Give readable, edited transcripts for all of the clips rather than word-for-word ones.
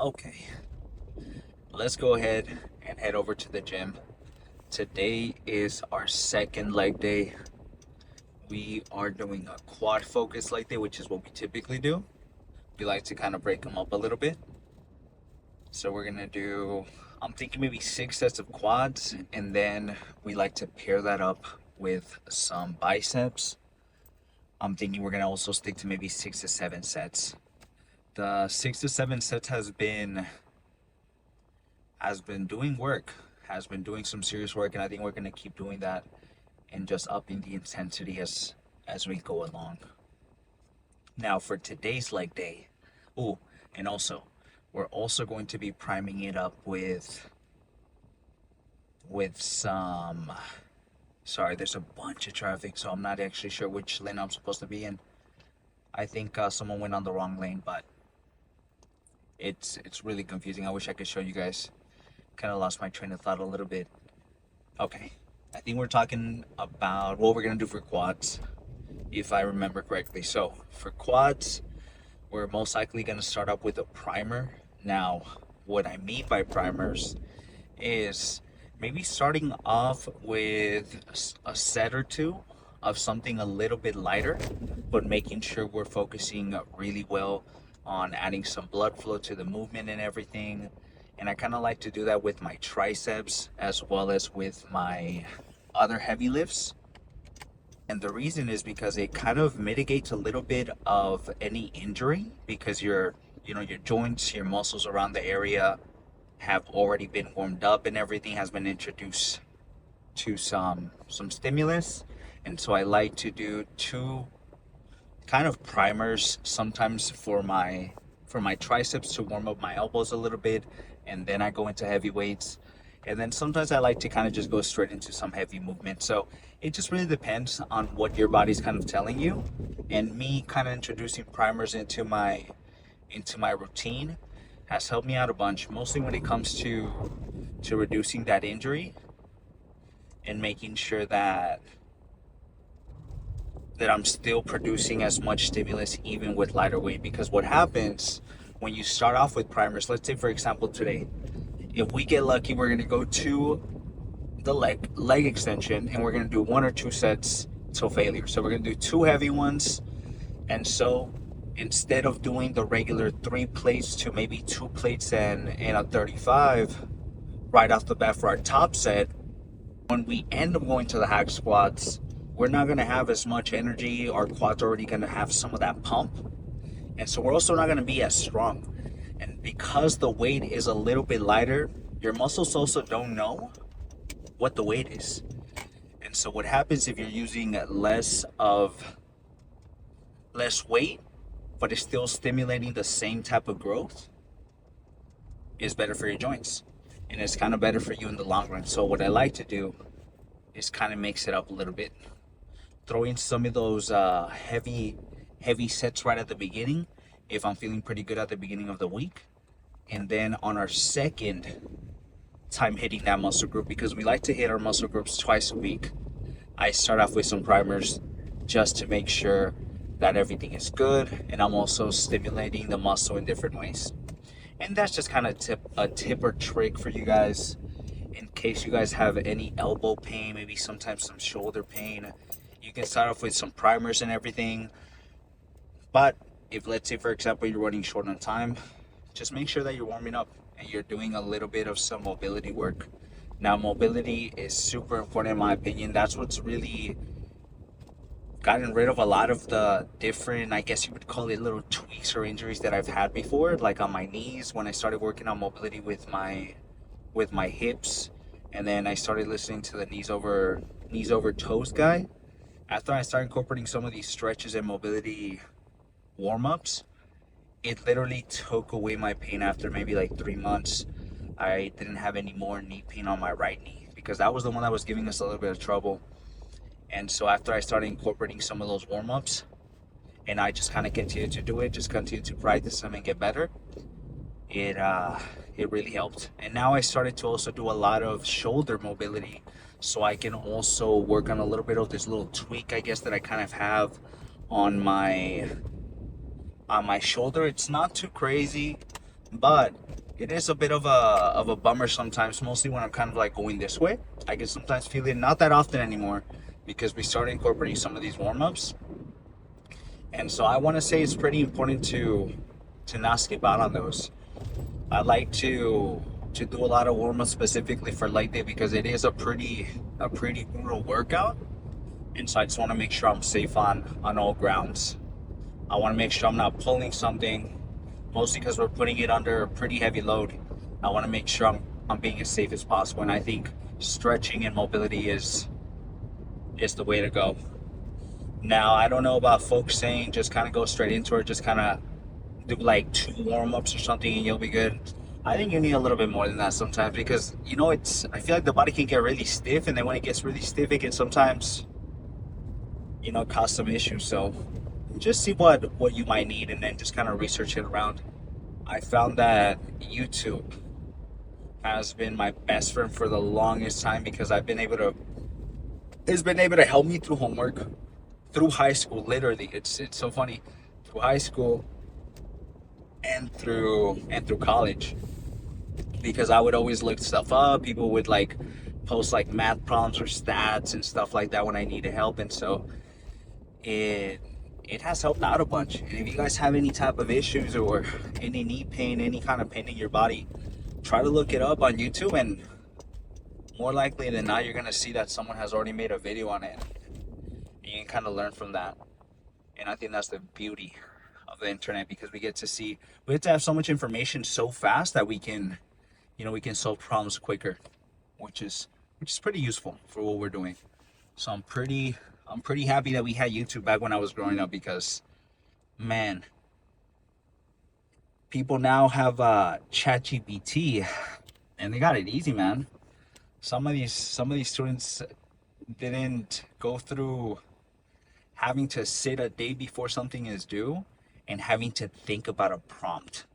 Okay, let's go ahead and head over to the gym. Today is our second leg day. We are doing a quad focus leg day, which is what we typically do. We like to kind of break them up a little bit. So we're gonna do, I'm thinking maybe 6 sets of quads, and then we like to pair that up with some biceps. I'm thinking we're gonna also stick to maybe 6 to 7 sets. The 6 to 7 sets has been doing work, has been doing some serious work, and I think we're gonna keep doing that and just upping the intensity as we go along. Now for today's leg day, oh, and also we're also going to be priming it up with some. Sorry, there's a bunch of traffic, so I'm not actually sure which lane I'm supposed to be in. I think someone went on the wrong lane, but it's really confusing. I wish I could show you guys. Kind of lost my train of thought a little bit. Okay, I think we're talking about what we're gonna do for quads, if I remember correctly. So for quads, we're most likely gonna start up with a primer. Now, what I mean by primers is maybe starting off with a set or two of something a little bit lighter, but making sure we're focusing really well on adding some blood flow to the movement and everything. And I kind of like to do that with my triceps as well as with my other heavy lifts. And the reason is because it kind of mitigates a little bit of any injury because your joints, your muscles around the area have already been warmed up and everything has been introduced to some stimulus. And so I like to do two kind of primers sometimes for my triceps to warm up my elbows a little bit, and then I go into heavy weights. And then sometimes I like to kind of just go straight into some heavy movement. So it just really depends on what your body's kind of telling you. And me kind of introducing primers into my routine has helped me out a bunch, mostly when it comes to reducing that injury and making sure that I'm still producing as much stimulus even with lighter weight. Because what happens when you start off with primers, let's say for example today, if we get lucky, we're gonna go to the leg extension and we're gonna do 1 or 2 sets till failure. So we're gonna do 2 heavy ones, and so instead of doing the regular 3 plates to maybe 2 plates and a 35 right off the bat for our top set, when we end up going to the hack squats, we're not going to have as much energy. Our quads are already going to have some of that pump. And so we're also not going to be as strong. And because the weight is a little bit lighter, your muscles also don't know what the weight is. And so what happens if you're using less weight, but it's still stimulating the same type of growth, is better for your joints. And it's kind of better for you in the long run. So what I like to do is kind of mix it up a little bit. Throw in some of those heavy sets right at the beginning if I'm feeling pretty good at the beginning of the week. And then on our second time hitting that muscle group, because we like to hit our muscle groups twice a week, I start off with some primers just to make sure that everything is good and I'm also stimulating the muscle in different ways. And that's just kind of a tip or trick for you guys in case you guys have any elbow pain, maybe sometimes some shoulder pain. You can start off with some primers and everything. But if, let's say for example, you're running short on time, just make sure that you're warming up and you're doing a little bit of some mobility work. Now, mobility is super important in my opinion. That's what's really gotten rid of a lot of the different, I guess you would call it, little tweaks or injuries that I've had before, like on my knees when I started working on mobility with my hips, and then I started listening to the knees over toes guy. After I started incorporating some of these stretches and mobility warm-ups, it literally took away my pain. After maybe like 3 months, I didn't have any more knee pain on my right knee because that was the one that was giving us a little bit of trouble. And so after I started incorporating some of those warm-ups and I just kind of continued to do it, just continued to practice them and get better, it really helped. And now I started to also do a lot of shoulder mobility, so I can also work on a little bit of this little tweak, I guess, that I kind of have on my shoulder. It's not too crazy, But it is a bit of a bummer sometimes, mostly when I'm kind of like going this way. I can sometimes feel it, not that often anymore, because we started incorporating some of these warm-ups. And so I want to say it's pretty important to not skip out on those. I like to do a lot of warm-ups specifically for leg day because it is a pretty brutal workout. And so I just want to make sure I'm safe on all grounds. I want to make sure I'm not pulling something, mostly because we're putting it under a pretty heavy load. I want to make sure I'm being as safe as possible, and I think stretching and mobility is the way to go. Now, I don't know about folks saying just kind of go straight into it, just kind of do like two warm-ups or something and you'll be good. I think you need a little bit more than that sometimes because it's I feel like the body can get really stiff, and then when it gets really stiff it can sometimes cause some issues. So just see what you might need and then just kind of research it around. I found that YouTube has been my best friend for the longest time because it's been able to help me through homework, through high school. Literally, it's so funny, through high school and through college, because I would always look stuff up. People would like post like math problems or stats and stuff like that when I needed help, and so it it has helped out a bunch. And if you guys have any type of issues or any knee pain, any kind of pain in your body, try to look it up on YouTube, and more likely than not, you're gonna see that someone has already made a video on it. And you can kind of learn from that. And I think that's the beauty of the internet, because we get to have so much information so fast that we can solve problems quicker, which is pretty useful for what we're doing. So I'm pretty happy that we had YouTube back when I was growing up, because man, people now have ChatGPT, and they got it easy, man. Some of these students didn't go through having to sit a day before something is due and having to think about a prompt.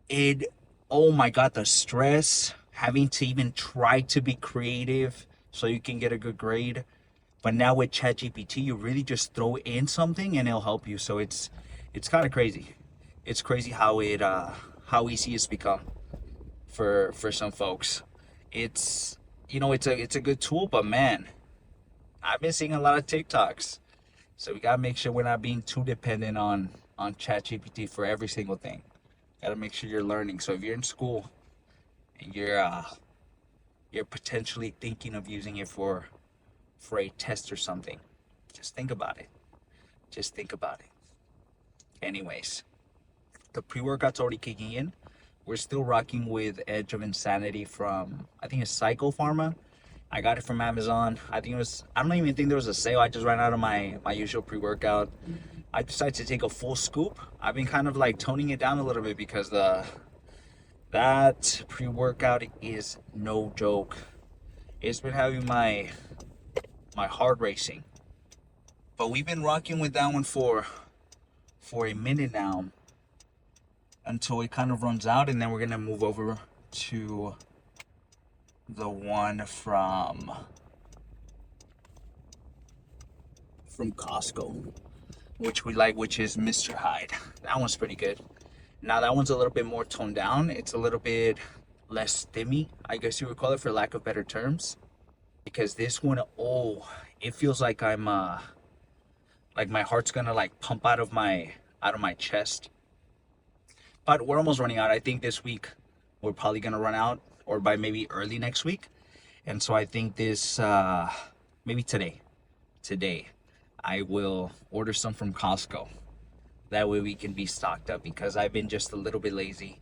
It Oh my god, the stress, having to even try to be creative so you can get a good grade. But now with ChatGPT, you really just throw in something and it'll help you. So it's kind of crazy. It's crazy how easy it's become for some folks. It's a good tool, but man, I've been seeing a lot of TikToks. So we gotta make sure we're not being too dependent on ChatGPT for every single thing. Gotta make sure you're learning. So if you're in school and you're potentially thinking of using it for a test or something, just think about it. Just think about it. Anyways, the pre-workout's already kicking in. We're still rocking with Edge of Insanity from, I think it's Psycho Pharma. I got it from Amazon. I don't even think there was a sale. I just ran out of my usual pre-workout. I decided to take a full scoop. I've been kind of like toning it down a little bit because that pre-workout is no joke. It's been having my heart racing. But we've been rocking with that one for a minute now, until it kind of runs out, and then we're gonna move over to the one from Costco, which we like, which is Mr. Hyde. That one's pretty good. Now that one's a little bit more toned down. It's a little bit less stimmy, I guess you would call it, for lack of better terms. Because this one, oh, it feels like like my heart's gonna like pump out of my chest. But we're almost running out. I think this week we're probably gonna run out, or by maybe early next week. And so I think this maybe today I will order some from Costco. That way we can be stocked up, because I've been just a little bit lazy.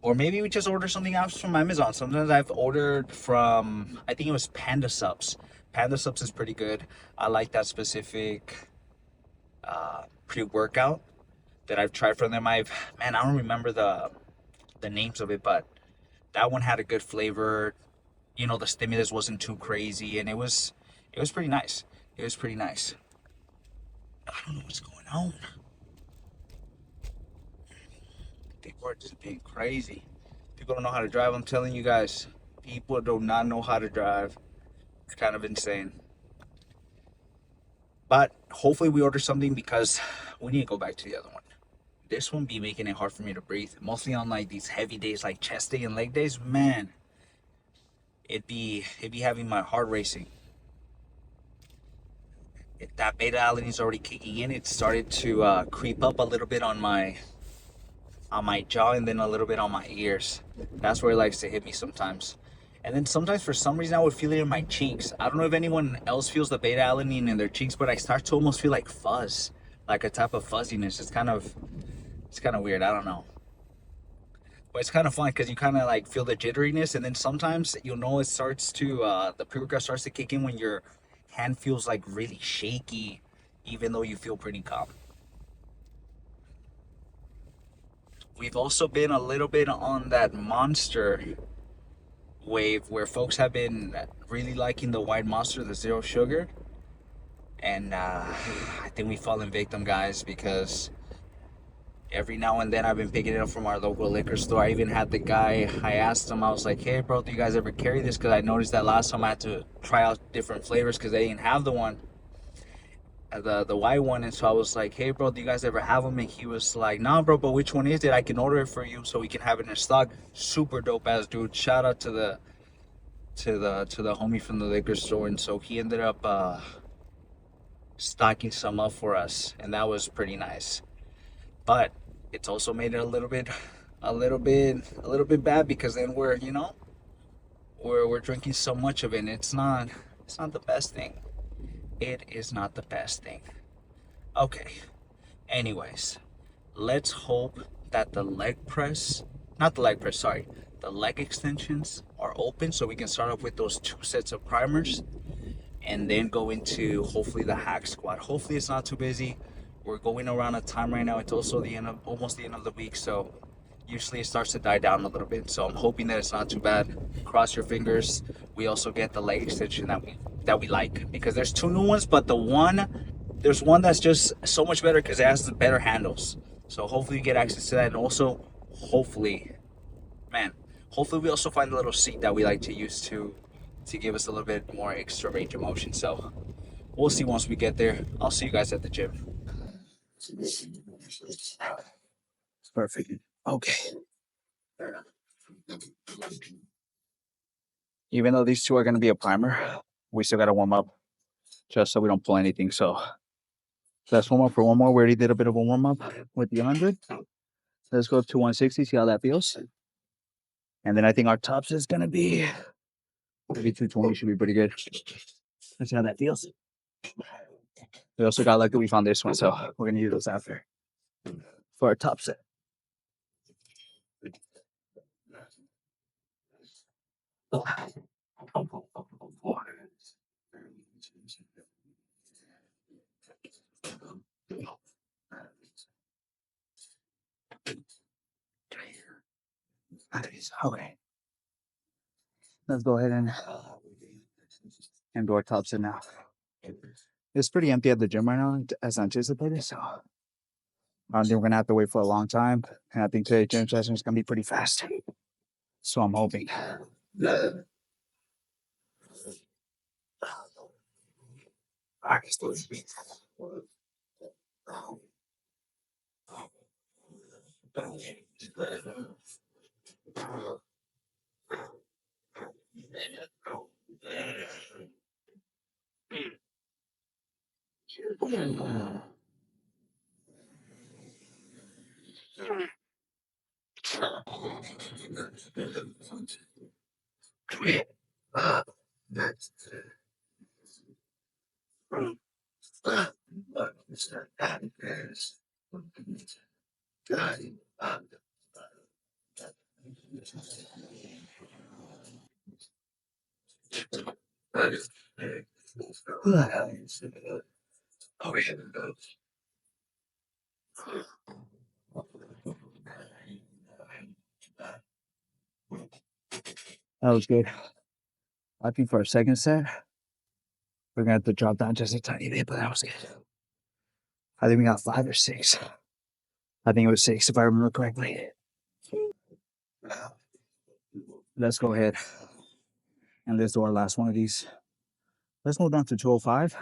Or maybe we just order something else from Amazon. Sometimes I've ordered from, I think it was Panda Subs. Panda Subs is pretty good. I like that specific pre-workout that I've tried from them. Man, I don't remember the names of it, but that one had a good flavor. The stimulus wasn't too crazy, and it was pretty nice. It was pretty nice. I don't know what's going on. People are just being crazy. People don't know how to drive. I'm telling you guys, people do not know how to drive. It's kind of insane. But hopefully we order something, because we need to go back to the other one. this one be making it hard for me to breathe. Mostly on like these heavy days, like chest day and leg days. Man, it be having my heart racing. That beta alanine is already kicking in. It started to creep up a little bit on my jaw and then a little bit on my ears. That's where it likes to hit me sometimes. And then sometimes for some reason I would feel it in my cheeks. I don't know if anyone else feels the beta alanine in their cheeks, but I start to almost feel like fuzz, like a type of fuzziness. It's kind of weird. I don't know. But it's kind of fun because you kind of like feel the jitteriness, and then sometimes you'll know it starts to the pre-workout starts to kick in when your hand feels like really shaky, even though you feel pretty calm. We've also been a little bit on that monster wave where folks have been really liking the white monster, the zero sugar, and I think we've fallen victim, guys, because every now and then I've been picking it up from our local liquor store. I even had the guy, I asked him, I was like, hey bro, do you guys ever carry this? Because I noticed that last time I had to try out different flavors because they didn't have the one, the white one. And so I was like, hey bro, do you guys ever have them? And he was like, nah bro, but which one is it? I can order it for you so we can have it in stock. Super dope ass dude. Shout out to the homie from the liquor store. And so he ended up stocking some up for us, and that was pretty nice. But it's also made it a little bit bad because then we're drinking so much of it, and it's not the best thing. It is not the best thing. Okay. Anyways, let's hope that the leg extensions are open so we can start off with those two sets of primers and then go into hopefully the hack squat. Hopefully it's not too busy. We're going around a time right now. It's also almost the end of the week, so usually it starts to die down a little bit. So I'm hoping that it's not too bad. Cross your fingers. We also get the leg extension that we like, because there's two new ones, but there's one that's just so much better because it has the better handles. So hopefully you get access to that, and also hopefully, man, hopefully we also find a little seat that we like to use to give us a little bit more extra range of motion. So we'll see once we get there. I'll see you guys at the gym. Perfect. Okay. Even though these two are going to be a primer, we still got to warm up just so we don't pull anything. So let's warm up for one more. We already did a bit of a warm up with the 100. Let's go up to 160, see how that feels. And then I think our tops is going to be maybe 220, should be pretty good. Let's see how that feels. We also got lucky we found this one, so we're going to use those after for our top set. Okay. Let's go ahead and do our top set now. It's pretty empty at the gym right now, as anticipated, so I don't think we're gonna have to wait for a long time. And I think today's gym session is gonna be pretty fast. So I'm hoping. That was good. I think for our second set, we're gonna have to drop down just a tiny bit, but that was good. I think we got 5 or 6. I think it was 6 if I remember correctly. Let's go ahead and let's do our last one of these. Let's move down to 205.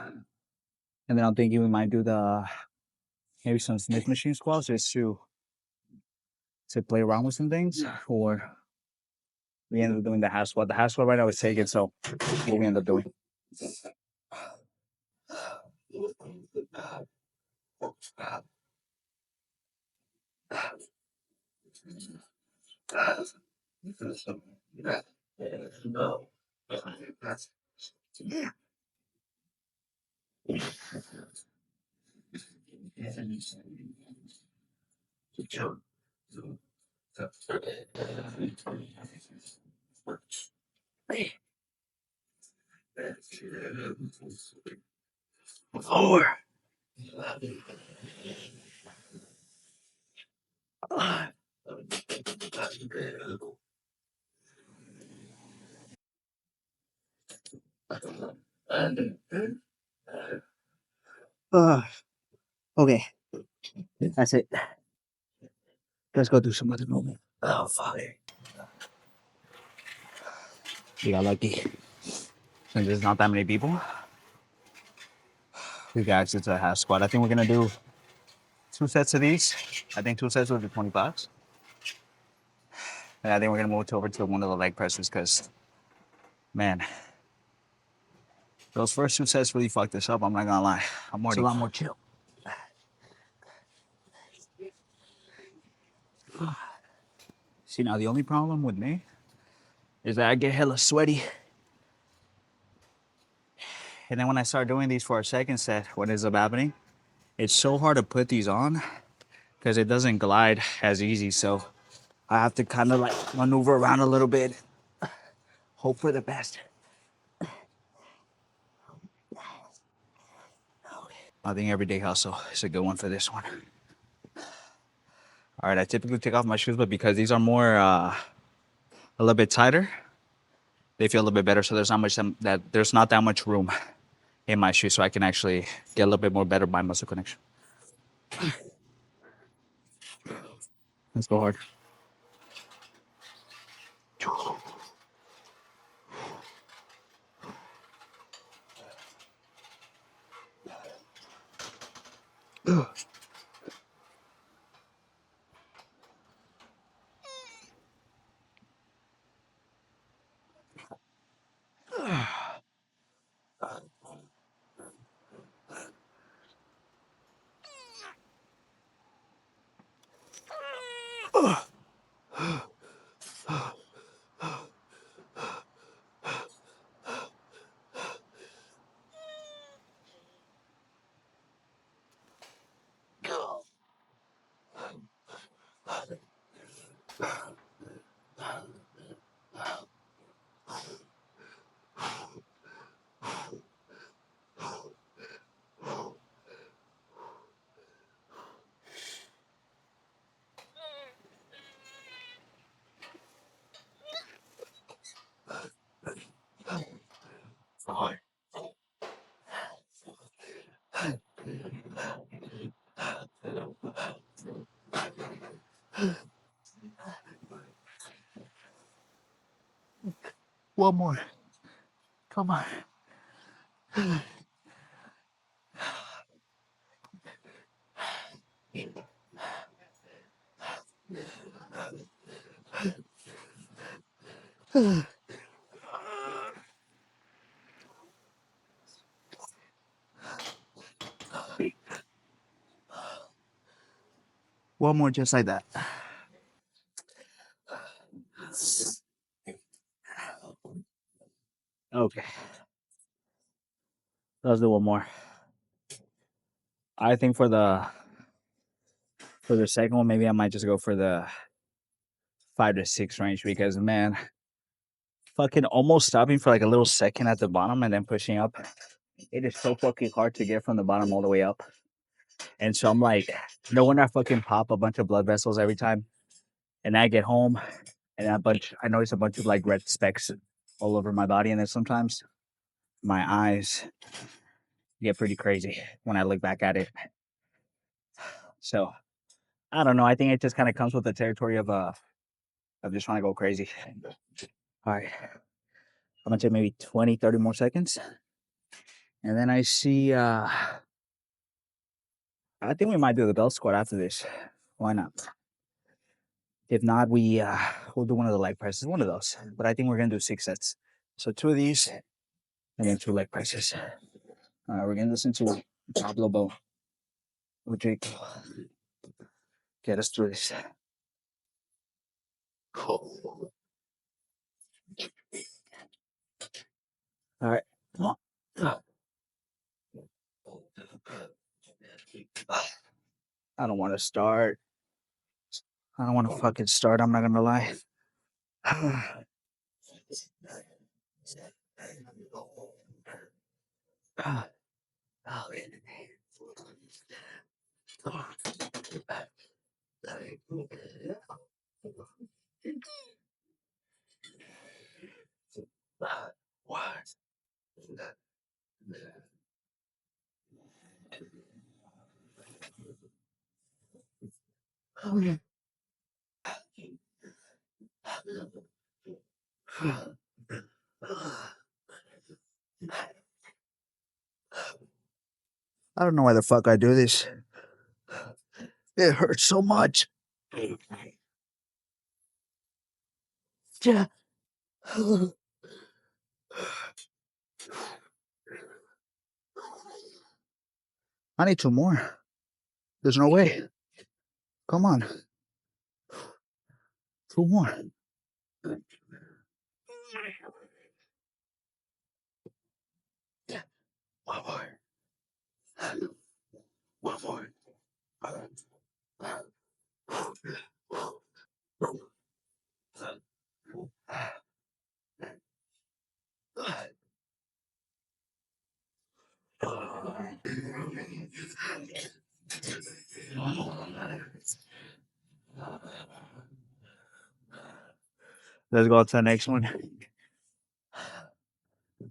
And then I'm thinking we might do maybe some Smith machine squats just to to play around with some things, or we ended up doing the half squat. The half squat right now is taken, so what we end up doing. Four. Okay, that's it. Let's go do some other movement. Oh, fuck. We got lucky. Since there's not that many people, we got access to a half squat. I think we're gonna do 2 sets of these. I think 2 sets will be 20 bucks. And I think we're gonna move over to one of the leg presses because, man, those first 2 sets really fucked us up. I'm not gonna lie. I'm already. It's a lot more chill. See, now the only problem with me is that I get hella sweaty. And then when I start doing these for our second set, what ends up happening, it's so hard to put these on because it doesn't glide as easy. So I have to kind of like maneuver around a little bit, hope for the best. I think everyday hustle is a good one for this one. All right, I typically take off my shoes, but because these are more a little bit tighter, they feel a little bit better. So there's not that much room in my shoes, so I can actually get a little bit more better by muscle connection. Let's go hard. One more. Come on. One more just like that. Okay. Let's do one more. I think for the second one, maybe I might just go for the 5 to 6 range because, man, fucking almost stopping for like a little second at the bottom and then pushing up. It is so fucking hard to get from the bottom all the way up. And so I'm like, no wonder I fucking pop a bunch of blood vessels every time. And I get home and I notice a bunch of like red specks all over my body. And then sometimes my eyes get pretty crazy when I look back at it. So I don't know. I think it just kind of comes with the territory of just trying to go crazy. All right. I'm gonna take maybe 20, 30 more seconds. And then I see I think we might do the belt squat after this. Why not? If not, we'll do one of the leg presses, one of those. But I think we're gonna do 6 sets. So 2 of these and then 2 leg presses. All right, we're gonna listen to Pablo Bo with Jake. Get us through this. All right. I don't want to start. I don't want to fucking start. I'm not gonna lie. What? I don't know why the fuck I do this. It hurts so much. Yeah. I need 2 more. There's no way. Come on. 2 more. One more. One more. Let's go to the next one.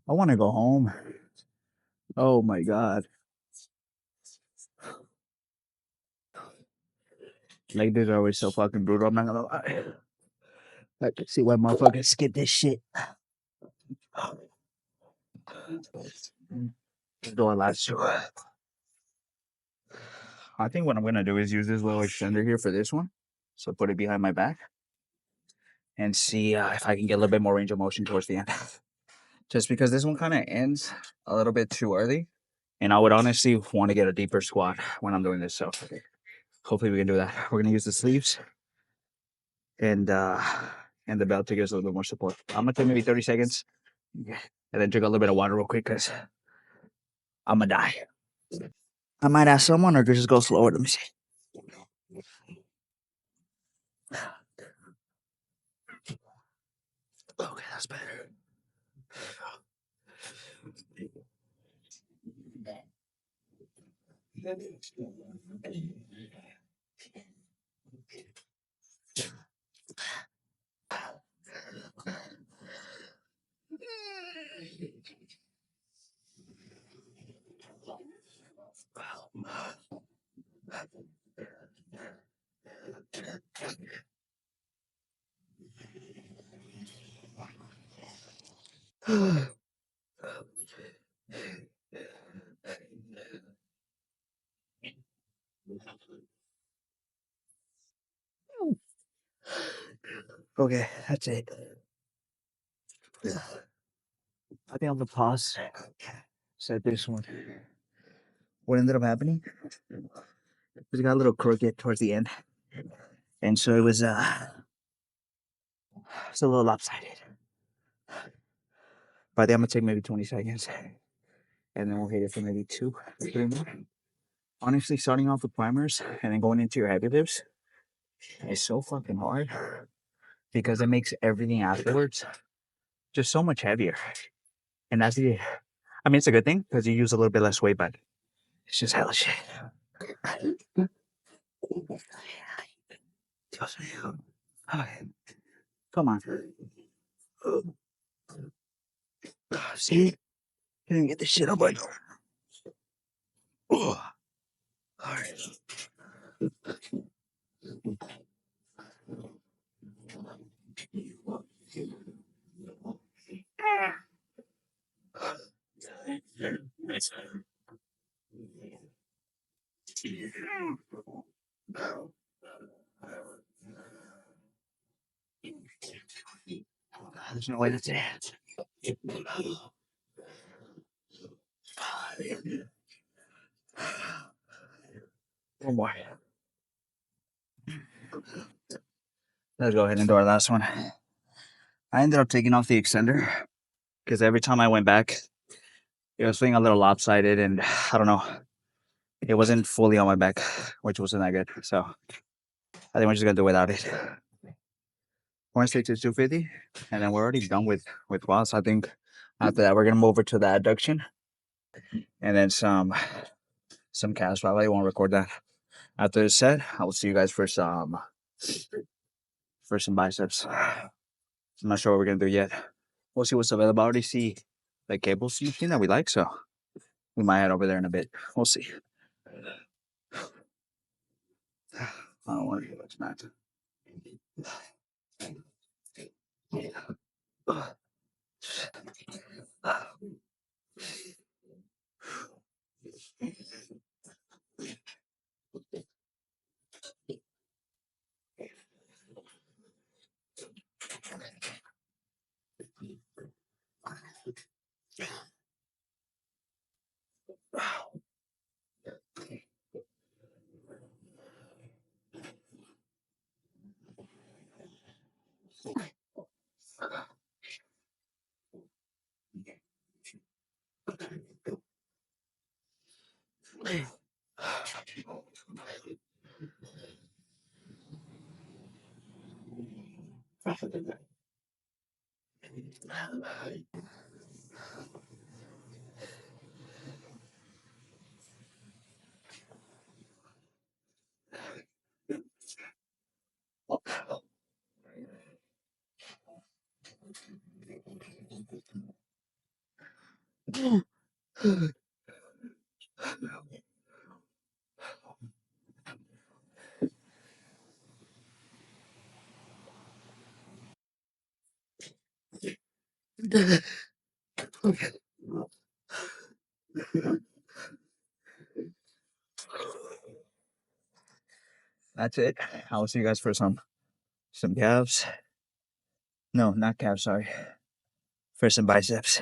I want to go home. Oh my god. Like, these are always so fucking brutal. I'm not gonna lie. I can see why motherfuckers skip this shit. Doing last 2. I think what I'm gonna do is use this little extender here for this one. So put it behind my back and see if I can get a little bit more range of motion towards the end. Just because this one kind of ends a little bit too early. And I would honestly want to get a deeper squat when I'm doing this. So hopefully we can do that. We're gonna use the sleeves and the belt to give us a little bit more support. I'm gonna take maybe 30 seconds and then drink a little bit of water real quick because I'm gonna die. I might ask someone or just go slower. Let me see. Okay, that's better. Okay, that's it. I think I'm gonna pause. Set this one. What ended up happening? It got a little crooked towards the end, and so it's a little lopsided. But I think I'm gonna take maybe 20 seconds, and then we'll hit it for maybe 2, 3 more. Honestly, starting off with primers and then going into your heavy lifts is so fucking hard because it makes everything afterwards just so much heavier. And I mean, it's a good thing because you use a little bit less weight, but it's just hella shit. Okay. Come on. See? You didn't get this shit up right now. All right. There's no way that's it. One more. Let's go ahead and do our last one. I ended up taking off the extender because every time I went back, it was feeling a little lopsided, and I don't know, it wasn't fully on my back, which wasn't that good. So I think we're just gonna do without it. We're gonna stick to 250, and then we're already done with quads. I think after that we're gonna move over to the adduction, and then some calves. Probably won't record that. After this set, I will see you guys for some biceps. I'm not sure what we're gonna do yet. We'll see what's available. I already see the cables machine that we like, so we might head over there in a bit. We'll see. I don't want to do much, Matt. That's it. I will see you guys for some calves. No, not calves. Sorry, for some biceps.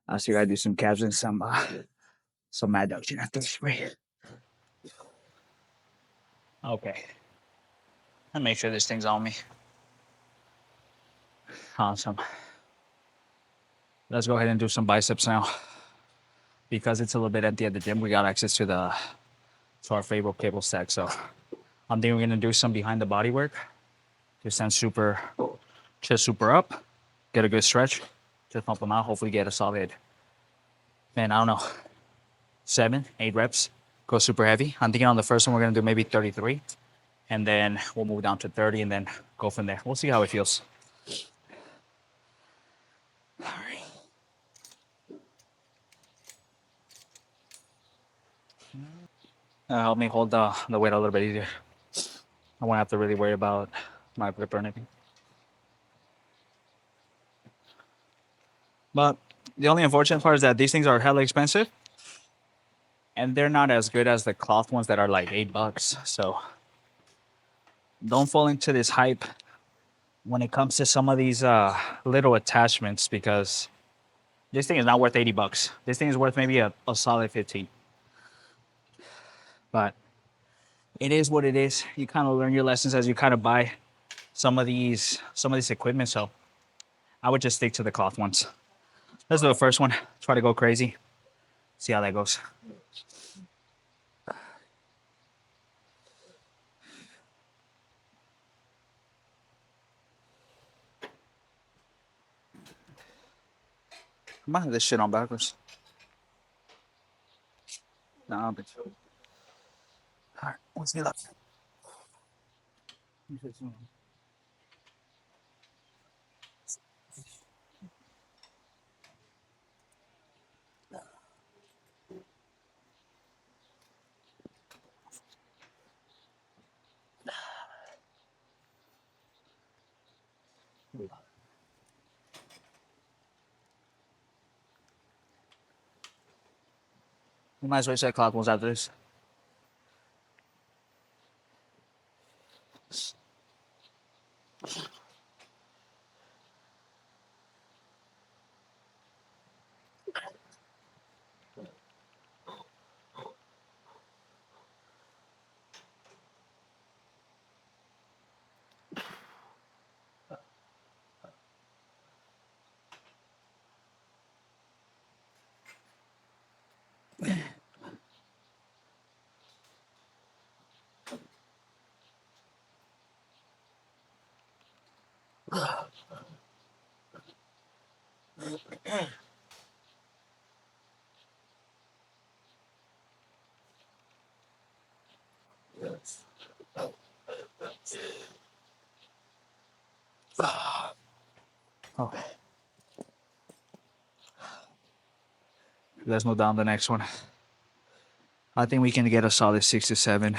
I'll see you guys do some calves and some adduction after the spray. Okay. I'll make sure this thing's on me. Awesome. Let's go ahead and do some biceps now. Because it's a little bit empty at the gym, we got access to our favorite cable stack. So I'm thinking we're gonna do some behind the body work. Just stand super, chest super up, get a good stretch, just pump them out. Hopefully get a solid, man, I don't know, 7, 8 reps. Go super heavy. I'm thinking on the first one we're gonna do maybe 33, and then we'll move down to 30, and then go from there. We'll see how it feels. All right. Help me hold the weight a little bit easier. I won't have to really worry about my grip or anything. But the only unfortunate part is that these things are hella expensive, and they're not as good as the cloth ones that are like $8. So don't fall into this hype when it comes to some of these little attachments, because this thing is not worth $80. This thing is worth maybe a solid 15. But it is what it is. You kind of learn your lessons as you kind of buy some of these equipment. So I would just stick to the cloth ones. Let's do the first one. Try to go crazy. See how that goes. I might have this shit on backwards. Nah, but all right, what's the left? We might as well check cloth ones after this. Okay. Let's move down to the next one. I think we can get a solid 6 to 7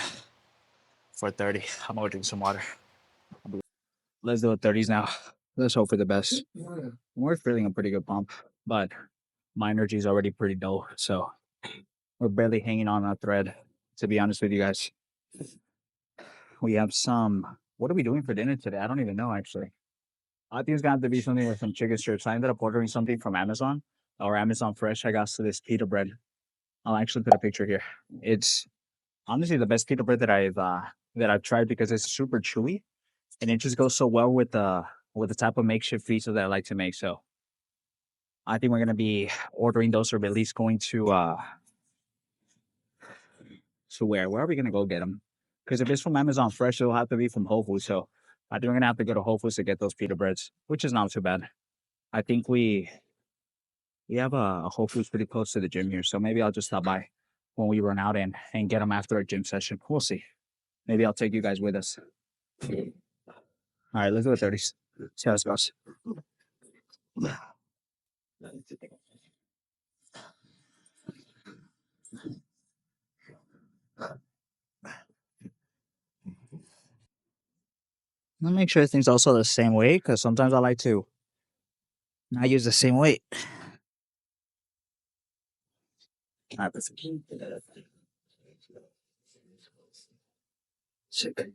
for 30. I'm gonna drink some water. Let's do it 30s now. Let's hope for the best. We're feeling a pretty good pump, but my energy is already pretty low, so we're barely hanging on a thread. To be honest with you guys, we have some. What are we doing for dinner today? I don't even know actually. I think it's gonna have to be something with some chicken strips. I ended up ordering something from Amazon or Amazon Fresh. I got this pita bread. I'll actually put a picture here. It's honestly the best pita bread that I've tried because it's super chewy and it just goes so well with the type of makeshift pizza that I like to make. So I think we're gonna be ordering those or at least going to where are we gonna go get them? Because if it's from Amazon Fresh, it'll have to be from Whole Foods. So I think we're gonna have to go to Whole Foods to get those pita breads, which is not too bad. I think we have a Whole Foods pretty close to the gym here, so maybe I'll just stop by when we run out and get them after a gym session. We'll see. Maybe I'll take you guys with us. All right, let's do the 30s. See how this goes. Let me make sure everything's also the same weight because sometimes I like to not use the same weight. All right, perfect. Sick.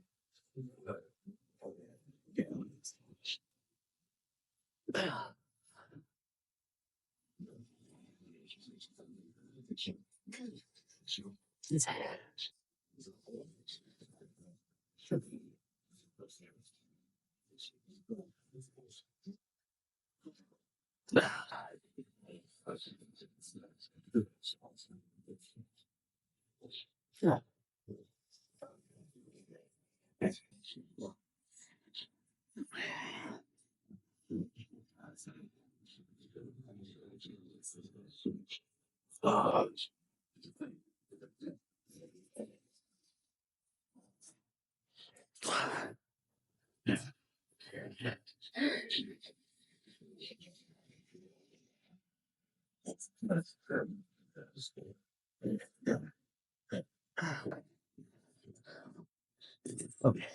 Okay.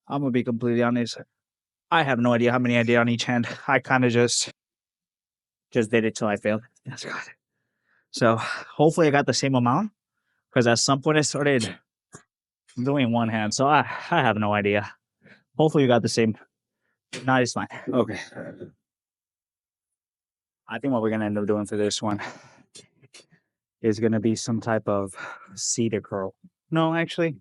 I'm gonna be completely honest. I have no idea how many I did on each hand. I kind of just did it till I failed. That's good. So hopefully I got the same amount because at some point I started doing one hand. So I have no idea. Hopefully you got the same. No, it's fine. Okay. I think what we're gonna end up doing for this one is gonna be some type of cedar curl. No, actually,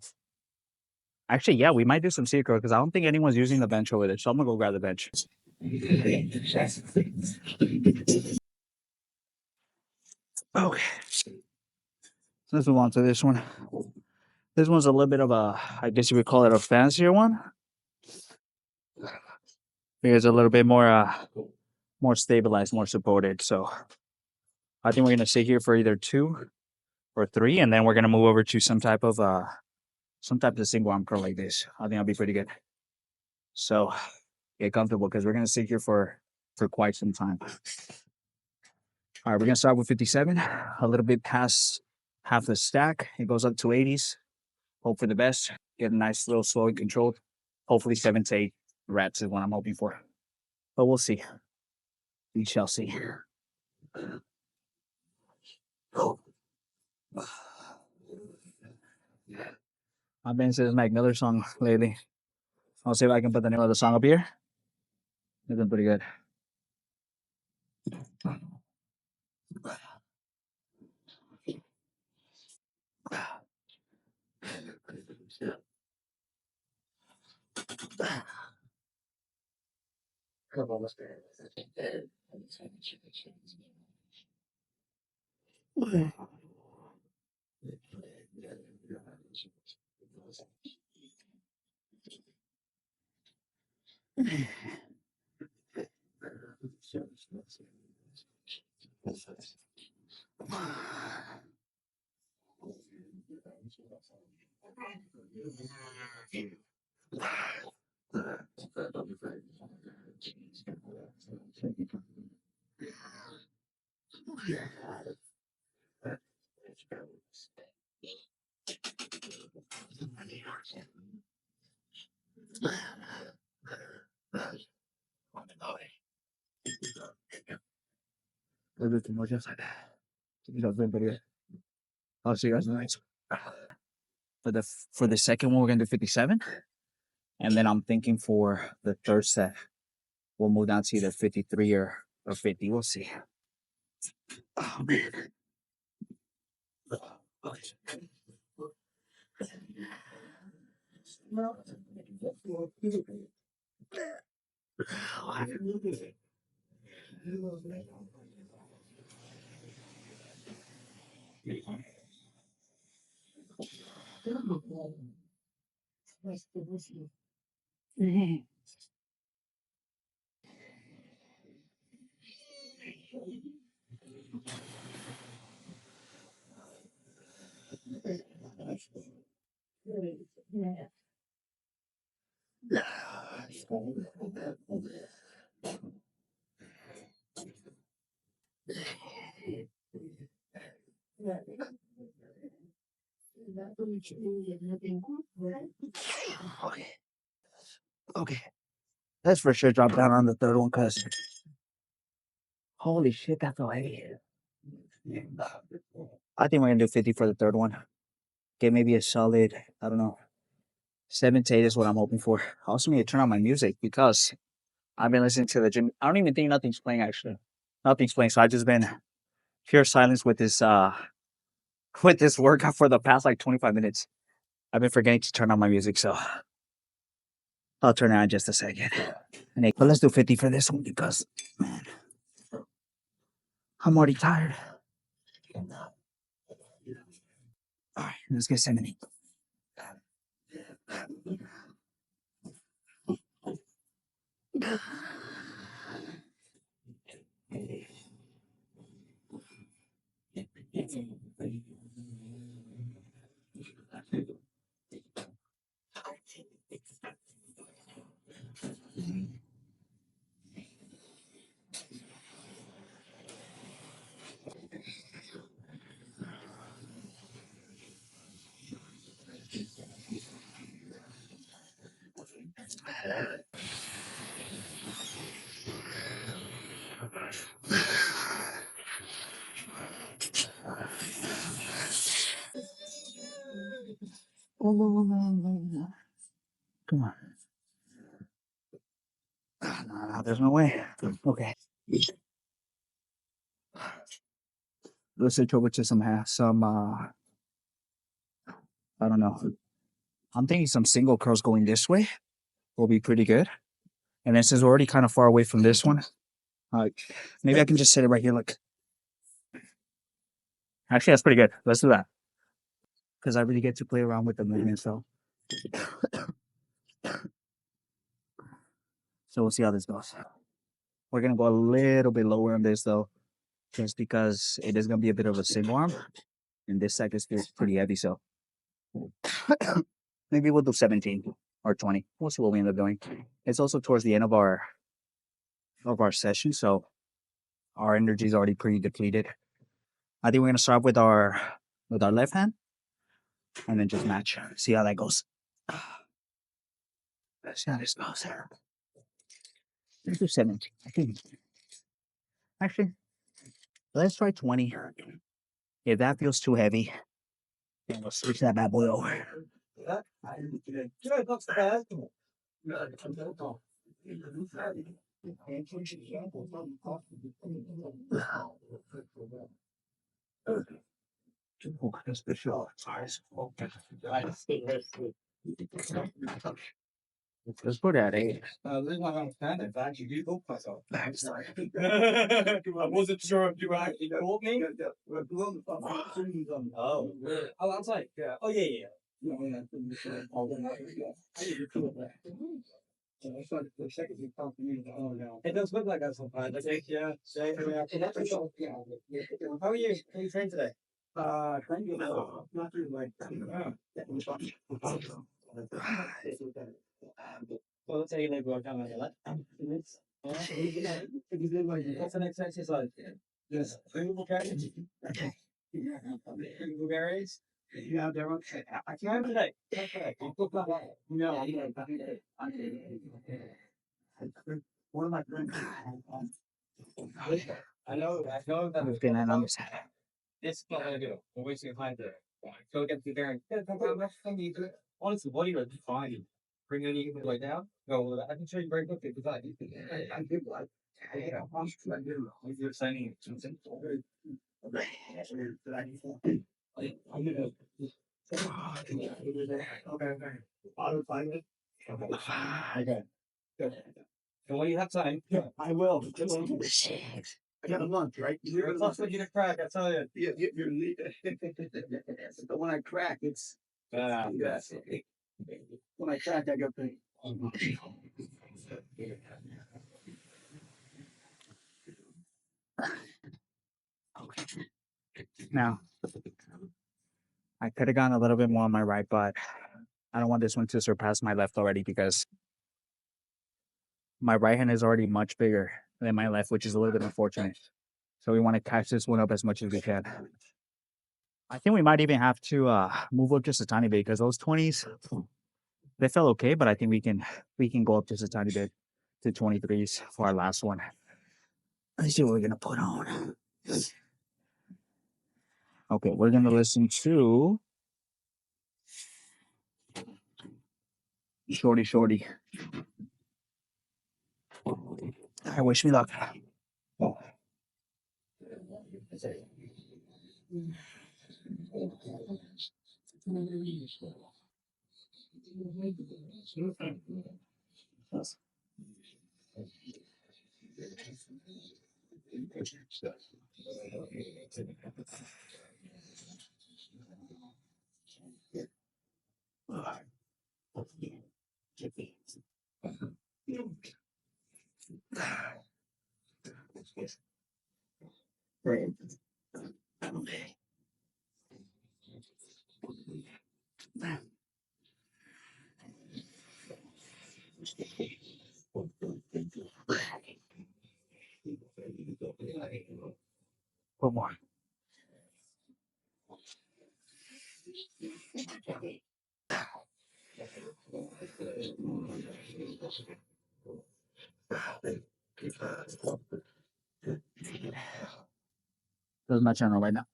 yeah, we might do some cedar curl because I don't think anyone's using the bench over there. So I'm gonna go grab the bench. Okay. Let's move on to this one. This one's a little bit of a, I guess you would call it a fancier one. It's a little bit more stabilized, more supported. So I think we're gonna sit here for either 2 or 3, and then we're gonna move over to some type of single arm curl like this. I think that'll be pretty good. So get comfortable because we're gonna sit here for quite some time. All right, we're gonna start with 57, a little bit past half the stack. It goes up to 80s. Hope for the best. Get a nice little slow and controlled. Hopefully 7 to 8 reps is what I'm hoping for. But we'll see. We shall see. I've been to this Mac Miller song lately. I'll see if I can put the name of the song up here. It's been pretty good. Everything was just like that. I'll see you guys next. For the second one, we're gonna do 57, and then I'm thinking for the third set, we'll move down to either 53 or 50. We'll see. Oh man. Okay. Okay. Let's for sure drop down on the third one because holy shit, that's so heavy. I think we're gonna do 50 for the third one. Get maybe a solid, I don't know, 7 to 8 is what I'm hoping for. I also need to turn on my music because I've been listening to the gym. I don't even think nothing's playing actually. Nothing's playing. So I've just been pure silence with this with this workout for the past like 25 minutes. I've been forgetting to turn on my music, so I'll turn it on in just a second. But let's do 50 for this one because man, I'm already tired. All right, let's get 70. Come on. No, there's no way. Okay. Let's switch over to some I don't know. I'm thinking some single curls going this way will be pretty good. And then since we're already kind of far away from this one, uh, maybe I can just set it right here. Look, actually, that's pretty good. Let's do that because I really get to play around with the movement. So we'll see how this goes. We're gonna go a little bit lower on this though, just because it is gonna be a bit of a single arm, and this side just feels pretty heavy. So maybe we'll do 17 or 20. We'll see what we end up doing. It's also towards the end of our session, so our energy is already pretty depleted. I think we're gonna start with our left hand, and then just match. See how that goes. Let's see how this goes. Let's do 17. I think. Actually, let's try 20. If that feels too heavy, then we'll switch that bad boy over. Let's put that 8. This is what I'm standing. I actually do book myself. I'm sorry. I wasn't sure if you actually called me. Oh. Oh, outside. Yeah. Oh, yeah, yeah. It does look like that sometimes. I think, yeah. How are you? How are you trained today? Thank you. Not really like well, let's say you go down like that. What's the next exercise like? Just blueberries. Blueberries. Yeah, they're okay. I can't today. No, one of my friends. I know that it's been an understand. This is what I'm gonna do. We're wasting time there. Go get the bearing. Honestly, what are you fine? Bring it even way down. Go. I can show you very quickly because I do like. Yeah, I do. You're signing something. I'm gonna. Okay. I'll find it. Okay. Good. And when you have time, I will. I got a month, right? You're a tough to crack, I tell you. You're but when I crack, it's yes. When I crack, I go pain. Now, I could have gone a little bit more on my right, but I don't want this one to surpass my left already because my right hand is already much bigger than my left, which is a little bit unfortunate. So we want to catch this one up as much as we can. I think we might even have to move up just a tiny bit because those 20s, they felt okay, but I think we can go up just a tiny bit to 23s for our last one. Let's see what we're gonna put on. Okay, we're gonna listen to Shorty Shorty. I wish me luck. Oh. One more. This is my channel right now.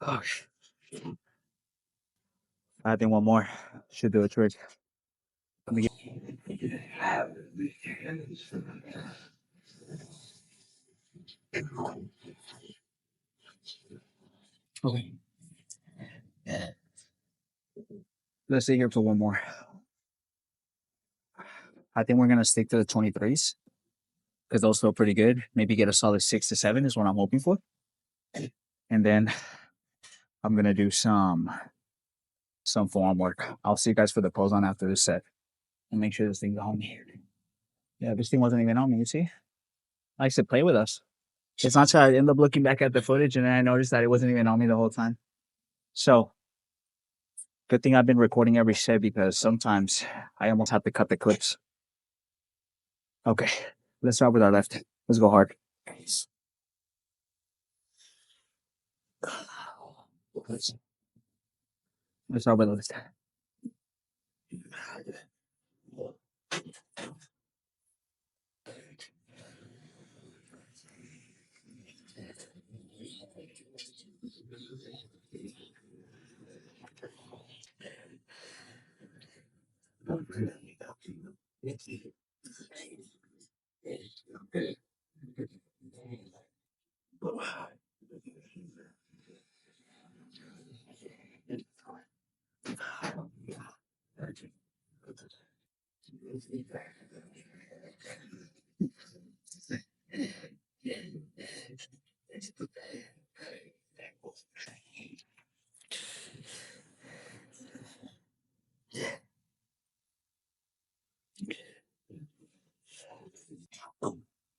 Gosh. I think one more should do a trick. Let me okay. Let's stay here for one more. I think we're gonna stick to the 23s because those feel pretty good. Maybe get a solid 6 to 7 is what I'm hoping for. And then I'm gonna do some forearm work. I'll see you guys for the pose on after this set. And make sure this thing's on me. Yeah, this thing wasn't even on me, you see? I likes to play with us. It's not so I end up looking back at the footage and then I noticed that it wasn't even on me the whole time. So good thing I've been recording every set because sometimes I almost have to cut the clips. Okay, let's start with our left. Let's go hard. Let's start with the left.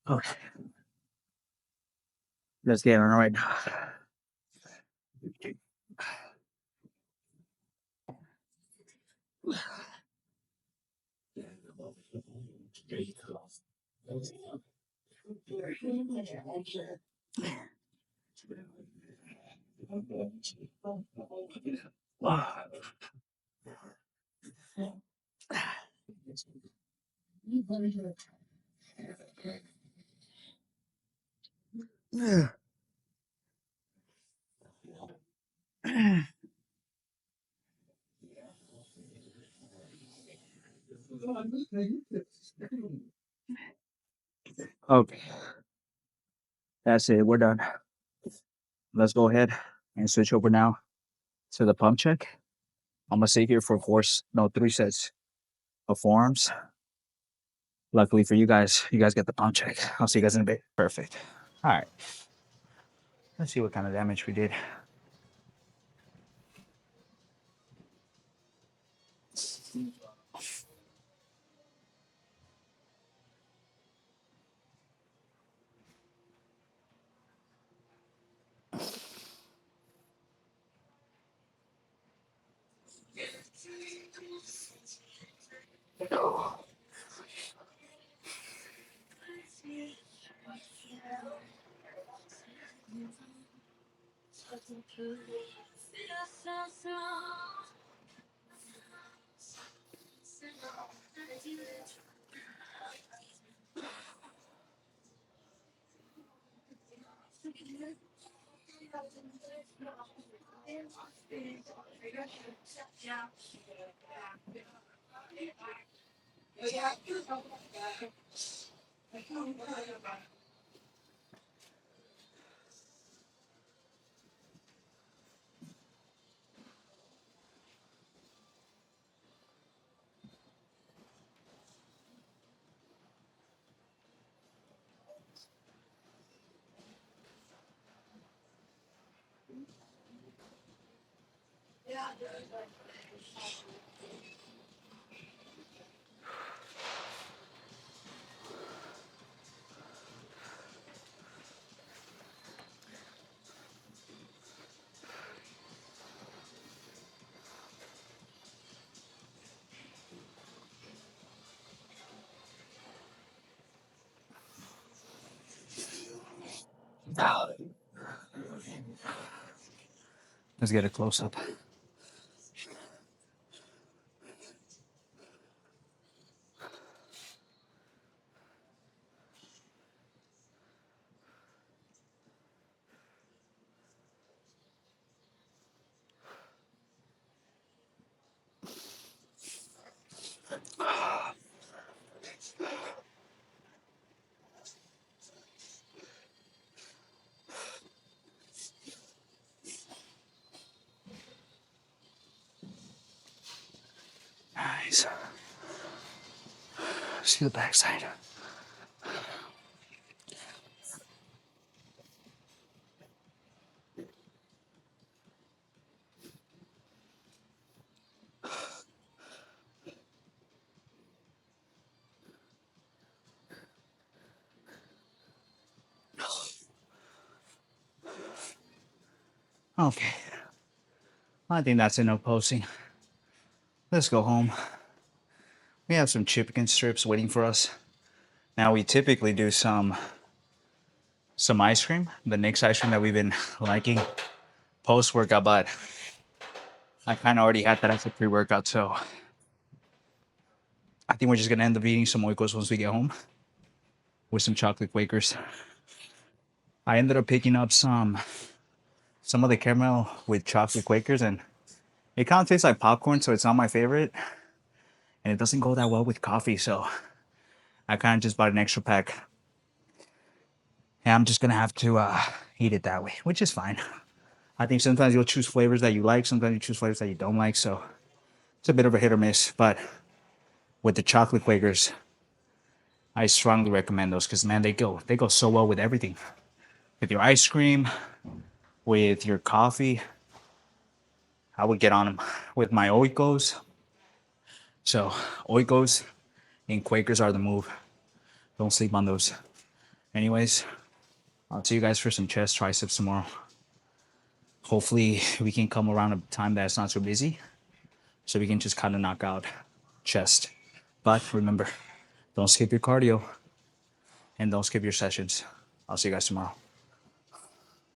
Okay. Let's get on right now. Okay, that's it. We're done. Let's go ahead and switch over now to the pump check. I'm gonna stay here for three sets of forearms. Luckily for you guys get the pump check. I'll see you guys in a bit. Perfect. All right. Let's see what kind of damage we did. Let's get a close up. Nice. See the backside. Okay. I think that's enough posting. Let's go home. We have some chicken strips waiting for us. Now we typically do some ice cream, the Nick's ice cream that we've been liking post workout, but I kind of already had that as a pre workout, so I think we're just gonna end up eating some oikos once we get home with some chocolate Quakers. I ended up picking up some of the caramel with chocolate Quakers, and it kind of tastes like popcorn, so it's not my favorite, and it doesn't go that well with coffee, so I kind of just bought an extra pack. And I'm just gonna have to eat it that way, which is fine. I think sometimes you'll choose flavors that you like, sometimes you choose flavors that you don't like, so it's a bit of a hit or miss. But with the chocolate Quakers, I strongly recommend those because man, they go so well with everything. With your ice cream, with your coffee. I would get on them with my Oikos. So Oikos and Quakers are the move. Don't sleep on those. Anyways, I'll see you guys for some chest, triceps tomorrow. Hopefully we can come around a time that's not so busy so we can just kind of knock out chest. But remember, don't skip your cardio and don't skip your sessions. I'll see you guys tomorrow.